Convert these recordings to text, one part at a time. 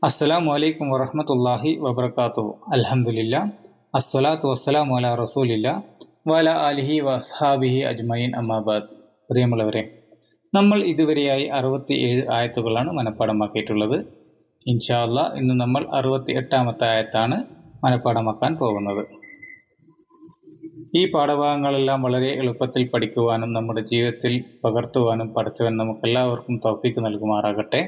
അസ്സലാമു അലൈക്കും വറഹ്മത്തുള്ളാഹി വബറകാതുഹു. അൽഹംദുലില്ലാ അസ്സലാത്തു വസ്സലാമു അലാ റസൂലില്ലാ വഅലാ ആലിഹി വഅസ്ഹാബിഹി അജ്മഈൻ അമ്മാബാദ്. പ്രിയമുള്ളവരെ, നമ്മൾ ഇതുവരെയായി 67 ആയത്തുകളാണ് മനഃപ്പാഠമാക്കിയിട്ടുള്ളത്. ഇൻഷാ അല്ലാഹ് ഇന്ന് നമ്മൾ 68ാമത്തെ ആയത്താണ് മനഃപ്പാഠമാക്കാൻ പോകുന്നത്. ഈ പാഠഭാഗങ്ങളെല്ലാം വളരെ എളുപ്പത്തിൽ പഠിക്കുവാനും നമ്മുടെ ജീവിതത്തിൽ പകർത്തുവാനും പടച്ചവൻ നമുക്കെല്ലാവർക്കും തൗഫീക്ക് നൽകുമാറാകട്ടെ.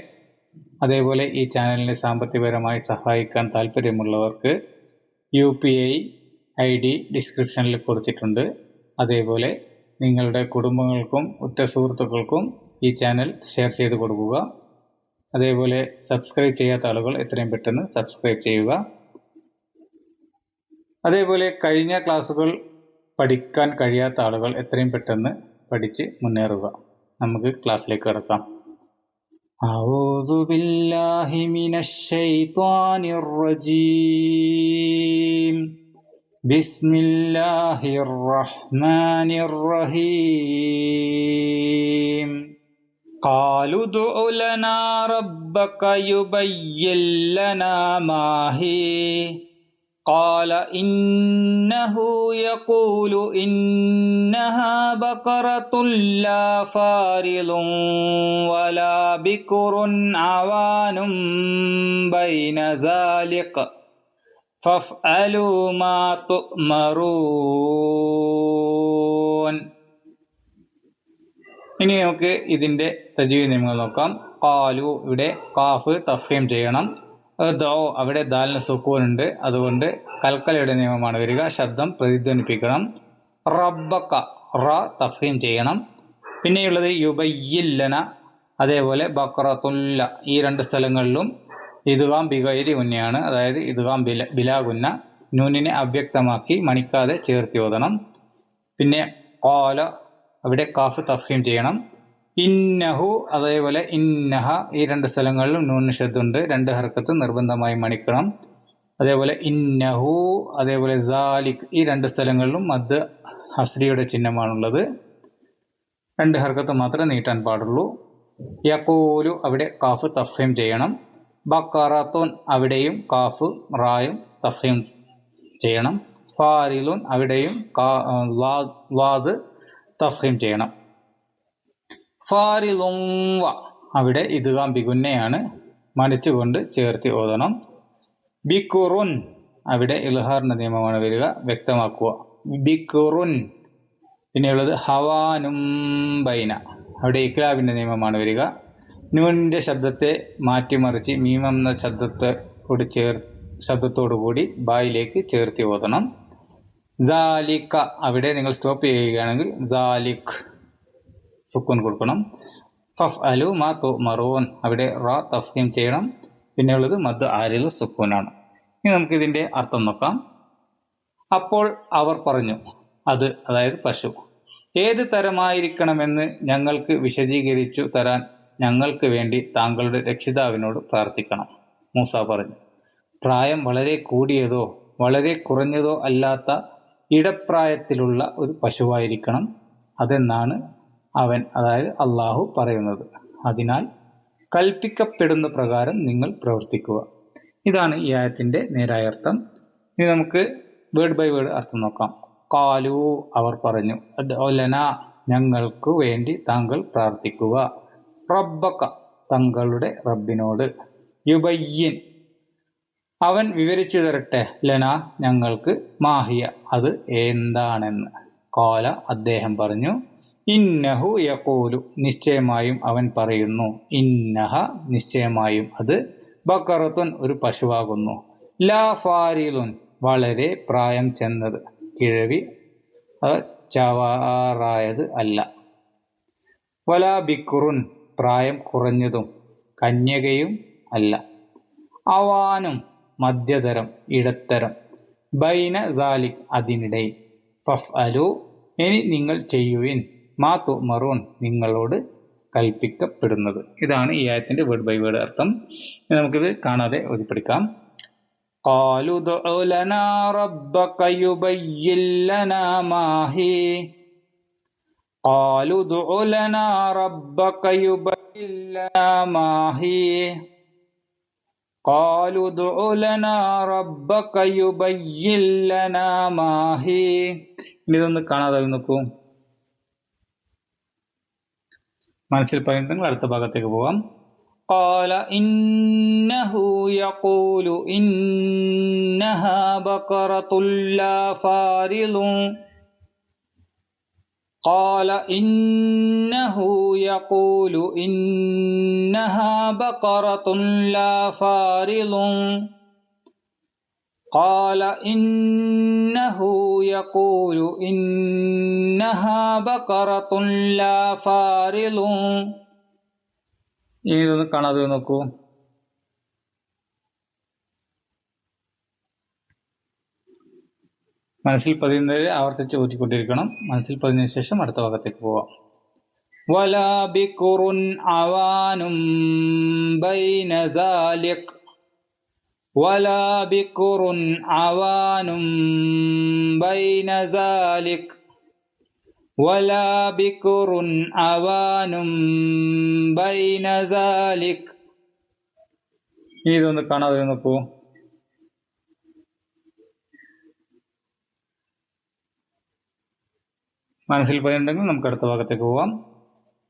അതേപോലെ ഈ ചാനലിനെ സാമ്പത്തികപരമായി സഹായിക്കാൻ താല്പര്യമുള്ളവർക്ക് UPI ID ഡിസ്ക്രിപ്ഷനിൽ കൊടുത്തിട്ടുണ്ട്. അതേപോലെ നിങ്ങളുടെ കുടുംബങ്ങൾക്കും ഉറ്റ സുഹൃത്തുക്കൾക്കും ഈ ചാനൽ ഷെയർ ചെയ്ത് കൊടുക്കുക. അതേപോലെ സബ്സ്ക്രൈബ് ചെയ്യാത്ത ആളുകൾ എത്രയും പെട്ടെന്ന് സബ്സ്ക്രൈബ് ചെയ്യുക. അതേപോലെ കഴിഞ്ഞ ക്ലാസ്സുകൾ പഠിക്കാൻ കഴിയാത്ത ആളുകൾ എത്രയും പെട്ടെന്ന് പഠിച്ച് മുന്നേറുക. നമുക്ക് ക്ലാസ്സിലേക്ക് കടക്കാം. അഊദു ബില്ലാഹി മിനശ് ശൈത്വാനിർ റജീം. ബിസ്മില്ലാഹിർ റഹ്മാനിർ റഹീം. ഖാലു ഉദ്ഉ ലനാ റബ്ബക യുബയ്യിൻ ലനാ മാ ഹി. قال إنه يقول إنها بقرة لا فارض ولا بكر عوان بين ذلك فافعلوا ما تؤمرون. ഇനി നമുക്ക് ഇതിൻ്റെ തജ്വീദ് നിയമങ്ങൾ നോക്കാം. ഖാലു, ഇവിടെ കാഫ് തഫ്ഹീം ചെയ്യണം. ദോ, അവിടെ ദാലിന് സുക്കൂനുണ്ട്, അതുകൊണ്ട് കൽക്കലയുടെ നിയമമാണ് വരിക. ശബ്ദം പ്രതിധ്വനിപ്പിക്കണം. റബ്ബക്ക, റ തഫ്ഹീം ചെയ്യണം. പിന്നെയുള്ളത് യുബയ്യില്ലന, അതേപോലെ ബക്രത്തുല്ല. ഈ രണ്ട് സ്ഥലങ്ങളിലും ഇദ്ഗാം ബിഗൈരി ഗുന്നയാണ്, അതായത് ഇദ്ഗാം ബിലാ ഗുന്ന. നൂനിനെ അവ്യക്തമാക്കി മണിക്കാതെ ചേർത്തി ഓതണം. പിന്നെ ഖാല, അവിടെ കാഫ് തഫ്ഹീം ചെയ്യണം. ഇന്നഹു, അതേപോലെ ഇന്നഹ, ഈ രണ്ട് സ്ഥലങ്ങളിലും നൂന് ശദ്ദുണ്ട്, രണ്ട് ഹർക്കത്ത് നിർബന്ധമായി മണിക്കണം. അതേപോലെ ഇന്നഹു, അതേപോലെ സാലിക്, ഈ രണ്ട് സ്ഥലങ്ങളിലും മദ് ഹസ്രിയുടെ ചിഹ്നമാണുള്ളത്, രണ്ട് ഹർക്കത്ത് മാത്രമേ നീട്ടാൻ പാടുള്ളൂ. യഖൂലു, അവിടെ കാഫ് തഫ്ഹീം ചെയ്യണം. ബഖറത്തുൻ, അവിടെയും കാഫ് റായും തഫ്ഹീം ചെയ്യണം. ഫാരിലുൻ, അവിടെയും വാദ് തഫ്ഹീം ചെയ്യണം. ഫാരിലുൻ വ, അവിടെ ഇദ്ഗാം ബിഗുന്നയാണ്, മണിച്ചുകൊണ്ട് ചേർത്തി ഓതണം. ബിക്കുറുൻ, അവിടെ ഇൽഹാറിന്റെ നിയമമാണ് വരിക, വ്യക്തമാക്കുക. ബിക്കുറുൻ. പിന്നെയുള്ളത് ഹവാനും ബൈന, അവിടെ ഇക്ലാബിന്റെ നിയമമാണ് വരിക. നൂനിന്റെ ശബ്ദത്തെ മാറ്റിമറിച്ച് മീം എന്ന ശബ്ദത്തോടു കൂടി ബായിലേക്ക് ചേർത്തി ഓതണം. സാലിക്ക, അവിടെ നിങ്ങൾ സ്റ്റോപ്പ് ചെയ്യുകയാണെങ്കിൽ സാലിക് സുക്കൂൻ കൊടുക്കണം. ഫഫ്അലു മാ തുഅ്മറൂൻ, അവിടെ റാ തഫ്ഹീം ചെയ്യണം. പിന്നെയുള്ളത് മദ് ആരിൽ സുക്കൂനാണ്. ഇനി നമുക്കിതിൻ്റെ അർത്ഥം നോക്കാം. അപ്പോൾ അവർ പറഞ്ഞു, അത്, അതായത് പശു, ഏത് തരമായിരിക്കണമെന്ന് ഞങ്ങൾക്ക് വിശദീകരിച്ചു തരാൻ ഞങ്ങൾക്ക് വേണ്ടി താങ്കളുടെ രക്ഷിതാവിനോട് പ്രാർത്ഥിക്കണം. മൂസ പറഞ്ഞു, പ്രായം വളരെ കൂടിയതോ വളരെ കുറഞ്ഞതോ അല്ലാത്ത ഇടപ്രായത്തിലുള്ള ഒരു പശുവായിരിക്കണം. അതെന്നാണ് അവൻ, അതായത് അള്ളാഹു പറയുന്നത്. അതിനാൽ കൽപ്പിക്കപ്പെടുന്ന പ്രകാരം നിങ്ങൾ പ്രവർത്തിക്കുക. ഇതാണ് ഈ ആയത്തിൻ്റെ നേരായ അർത്ഥം. ഇനി നമുക്ക് വേർഡ് ബൈ വേർഡ് അർത്ഥം നോക്കാം. ഖാലു, അവർ പറഞ്ഞു, ഉദ്ഉ ലനാ, ഞങ്ങൾക്ക് വേണ്ടി താങ്കൾ പ്രാർത്ഥിക്കുക. റബ്ബക, തങ്ങളുടെ റബ്ബിനോട്. യുബയ്യിൻ, അവൻ വിവരിച്ചു തരട്ടെ. ലനാ, ഞങ്ങൾക്ക്. മാഹിയ, അത് എന്താണെന്ന്. ഖാല, അദ്ദേഹം പറഞ്ഞു. ഇന്നഹു യഖൂലു, നിശ്ചയമായും അവൻ പറയുന്നു. ഇന്നഹ, നിശ്ചയമായും അത്. ബഖറത്തുൻ, ഒരു പശുവാകുന്നു. ലാ ഫാരിലുൻ, വളരെ പ്രായം ചെന്നത്, കിഴവി, ചവാറായത് അല്ല. വലാ ബിക്കുറുൻ, പ്രായം കുറഞ്ഞതും കന്യകയും അല്ല. അവാനും, മധ്യതരം, ഇടത്തരം. ബൈന സാലിക്, അതിനിടയിൽ. ഫഫ്അലു, ഇനി നിങ്ങൾ ചെയ്യുവിൻ. മാ തുഅ്മറൂൻ, നിങ്ങളോട് കൽപ്പിക്കപ്പെടുന്നത്. ഇതാണ് ഈ ആയത്തിന്റെ വേർഡ് ബൈ വേർഡ് അർത്ഥം. നമുക്കിത് കാണാതെ ഓതി പഠിക്കാം. ഖാലു ഉദ്ഉ ലനാ റബ്ബക യുബയ്യിൻ ലനാ മാ ഹി. ഖാലു ഉദ്ഉ ലനാ റബ്ബക യുബയ്യിൻ ലനാ മാ ഹി. ഖാലു ദുഉ ലനാ റബ്ബക യുബയ്യിൻ ലനാ മാ ഹി. ഇനി ഇതൊന്ന് കാണാതെ നോക്കൂ. മനസ്സിൽ പറയുന്നുണ്ടെങ്കിൽ അടുത്ത ഭാഗത്തേക്ക് പോകാം. ഖാല ഇന്നഹു യഖൂലു ഇന്നഹാ ബഖറത്തുൻ ലാ ഫാരിളുൻ. قال إنه يقول إنها بقرة لا فارض. قال إنه يقول إنها بقرة لا فارض. ഇതൊന്ന് കാണാതെ നോക്കൂ. മനസ്സിൽ പതിയുന്നത് ആവർത്തിച്ച് ഓതിക്കൊണ്ടിരിക്കണം. മനസ്സിൽ പതിഞ്ഞതിന് ശേഷം അടുത്ത ഭാഗത്തേക്ക് പോവാം. വലാ ബിഖുറുൻ അവാനും ബൈന സാലിക്. വലാ ബിഖുറുൻ അവാനും ബൈന സാലിക്. വലാ ബിഖുറുൻ അവാനും ബൈന സാലിക്. ഇതൊന്ന് കാണാതെ നോക്കൂ. മനസ്സിൽ പറയുന്നുണ്ടെങ്കിൽ നമുക്ക് അടുത്ത ഭാഗത്തേക്ക് പോവാം.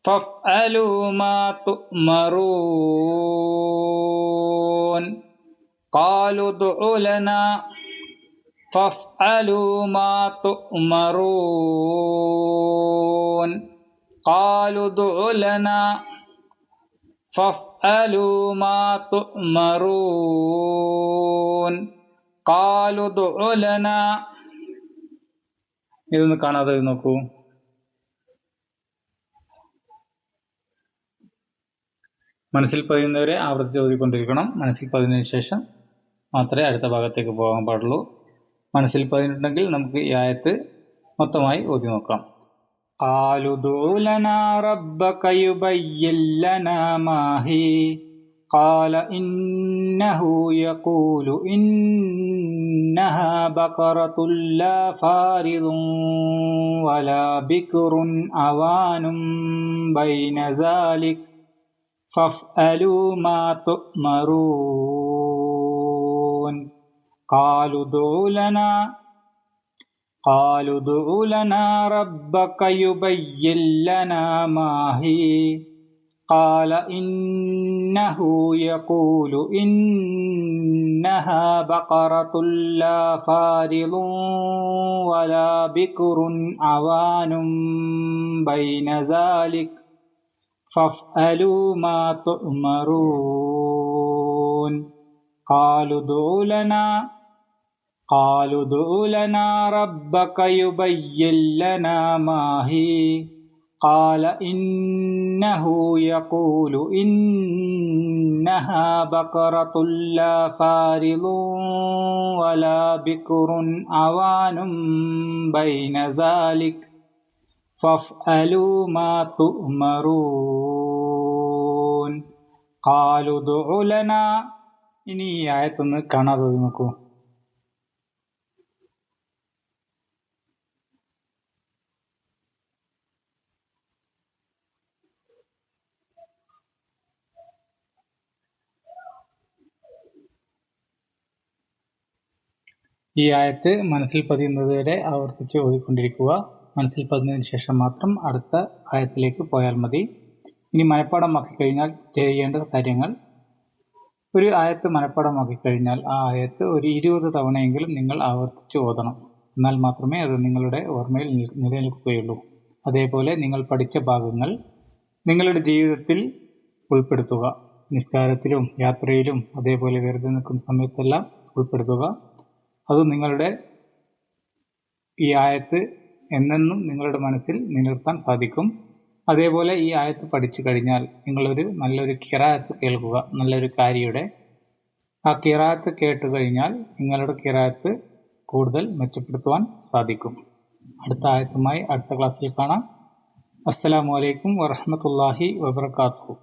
ഫഫ്അലൂ മാ തുഅ്മറൂൻ. ഖാലു ദുഉ ലനാ. ഫഫ്അലൂ മാ തുഅ്മറൂൻ. ഖാലു ദുഉ ലനാ. ഫഫ്അലൂ മാ തുഅ്മറൂൻ. ഖാലു ദുഉ ലനാ. ഇതൊന്ന് കാണാതെ നോക്കൂ. മനസ്സിൽ പതിയുന്നവരെ ആവർത്തിച്ച് ഓതിക്കൊണ്ടിരിക്കണം. മനസ്സിൽ പതിഞ്ഞതിന് ശേഷം മാത്രമേ അടുത്ത ഭാഗത്തേക്ക് പോകാൻ പാടുള്ളൂ. മനസ്സിൽ പതിഞ്ഞിട്ടുണ്ടെങ്കിൽ നമുക്ക് ഈ ആയത്ത് മൊത്തമായി ഓതി നോക്കാം. ഖാലു ദുഉ ലനാ റബ്ബക യുബയ്യിൻ ലനാ മാ ഹി. ഖാല ഇന്നഹു യഖൂലു ഇന്നഹാ ബഖറത്തുൻ ലാ ഫാരിളുൻ വലാ ബിഖുറുൻ അവാനും ബൈന സാലിക്. ഫഫ്അലൂ മാ തുഅ്മറൂൻ. ഖാലു ദുഉ ലനാ. ഖാലു ദുഉ ലനാ റബ്ബക യുബയ്യിൻ ലനാ മാ ഹി. ഖാല ഇന്നഹു യഖൂലു ഇന്നഹാ ബഖറത്തുൻ ലാ ഫാരിളുൻ വലാ ബിഖുറുൻ അവാനും ബൈന സാലിക്. ഫഫ്അലൂ മാ തുഅ്മറൂൻ. ഖാലു ദുഉ ലനാ. ഖാലു ദുഉ ലനാ റബ്ബക യുബയ്യിൻ ലനാ മാ ഹി. ഖാല ഇന്നഹു യഖൂലു ഇന്നഹാ ബഖറത്തുൻ ലാ ഫാരിളുൻ വലാ ബിഖുറുൻ അവാനും ബൈന സാലിക്. ഫഫ്അലൂ മാ തുഅ്മറൂൻ. ഖാലു ദുഉ ലനാ. ഇനി ഈ ആയത്തൊന്ന് കാണാതെ നോക്കൂ. ഈ ആയത്ത് മനസ്സിൽ പതിയുന്നത് വരെ ആവർത്തിച്ച് ഓതിക്കൊണ്ടിരിക്കുക. മനസ്സിൽ പതിഞ്ഞതിന് ശേഷം മാത്രം അടുത്ത ആയത്തിലേക്ക് പോയാൽ മതി. ഇനി മനഃപ്പാഠമാക്കി കഴിഞ്ഞാൽ ചെയ്യേണ്ട കാര്യങ്ങൾ: ഒരു ആയത്ത് മനഃപ്പാഠമാക്കി കഴിഞ്ഞാൽ ആ ആയത്ത് ഒരു 20 തവണയെങ്കിലും നിങ്ങൾ ആവർത്തിച്ച് ഓതണം. എന്നാൽ മാത്രമേ അത് നിങ്ങളുടെ ഓർമ്മയിൽ നിലനിൽക്കുകയുള്ളൂ. അതേപോലെ നിങ്ങൾ പഠിച്ച ഭാഗങ്ങൾ നിങ്ങളുടെ ജീവിതത്തിൽ ഉൾപ്പെടുത്തുക. നിസ്കാരത്തിലും യാത്രയിലും അതേപോലെ വെറുതെ നിൽക്കുന്ന സമയത്തെല്ലാം ഉൾപ്പെടുത്തുക. അത് നിങ്ങളുടെ ഈ ആയത്ത് എന്നെന്നും നിങ്ങളുടെ മനസ്സിൽ നിലനിർത്താൻ സാധിക്കും. അതേപോലെ ഈ ആയത്ത് പഠിച്ചു കഴിഞ്ഞാൽ നിങ്ങളൊരു നല്ലൊരു ഖിറാഅത്ത് കേൾക്കുക. നല്ലൊരു കാരിയുടെ ആ ഖിറാഅത്ത് കേട്ട് കഴിഞ്ഞാൽ നിങ്ങളുടെ ഖിറാഅത്ത് കൂടുതൽ മെച്ചപ്പെടുത്തുവാൻ സാധിക്കും. അടുത്ത ആയത്തുമായി അടുത്ത ക്ലാസ്സിൽ കാണാം. അസ്സലാമു അലൈക്കും വറഹ്മത്തുള്ളാഹി വബറകാതുഹു.